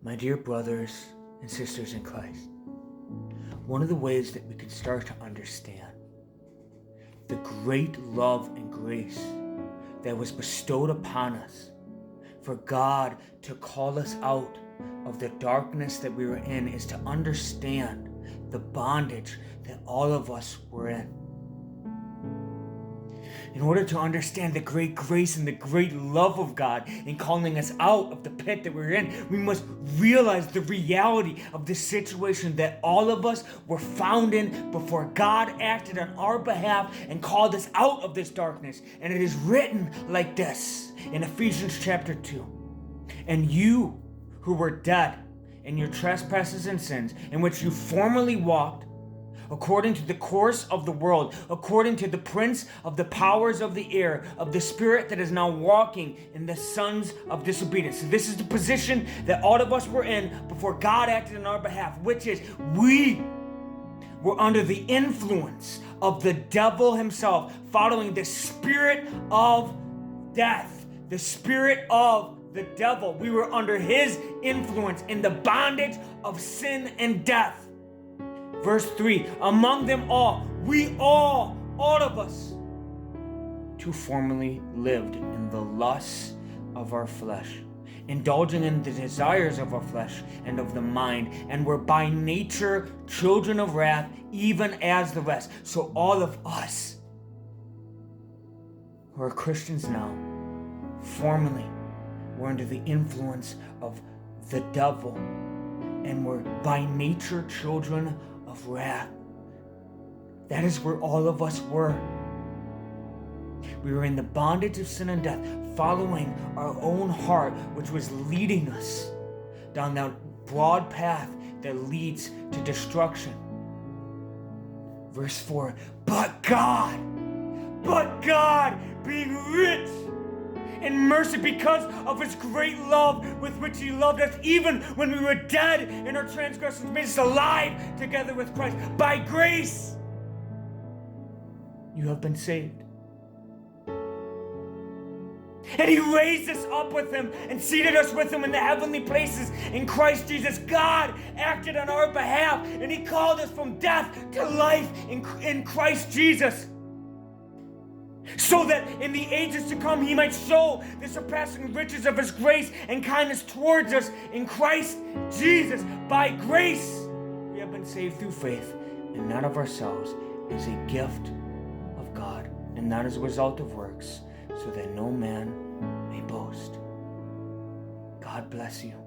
My dear brothers and sisters in Christ, one of the ways that we can start to understand the great love and grace that was bestowed upon us for God to call us out of the darkness that we were in is to understand the bondage that all of us were in. In order to understand the great grace and the great love of God in calling us out of the pit that we're in, we must realize the reality of the situation that all of us were found in before God acted on our behalf and called us out of this darkness. And it is written like this in Ephesians chapter 2. And you who were dead in your trespasses and sins, in which you formerly walked, according to the course of the world, according to the prince of the powers of the air, of the spirit that is now walking in the sons of disobedience. So this is the position that all of us were in before God acted on our behalf, which is we were under the influence of the devil himself, following the spirit of death, the spirit of the devil. We were under his influence in the bondage of sin and death. Verse 3, among them all, all of us, too formerly lived in the lusts of our flesh, indulging in the desires of our flesh and of the mind, and were by nature children of wrath, even as the rest. So all of us who are Christians now, formerly were under the influence of the devil, and were by nature children of wrath. That is where all of us were. We were in the bondage of sin and death, following our own heart, which was leading us down that broad path that leads to destruction. Verse 4, but God, being rich in mercy because of his great love with which he loved us, even when we were dead in our transgressions, made us alive together with Christ. By grace, you have been saved. And he raised us up with him and seated us with him in the heavenly places in Christ Jesus. God acted on our behalf, and he called us from death to life in Christ Jesus, so that in the ages to come he might show the surpassing riches of his grace and kindness towards us in Christ Jesus. By grace we have been saved through faith, and not of ourselves. It is a gift of God, and not as a result of works, so that no man may boast. God bless you.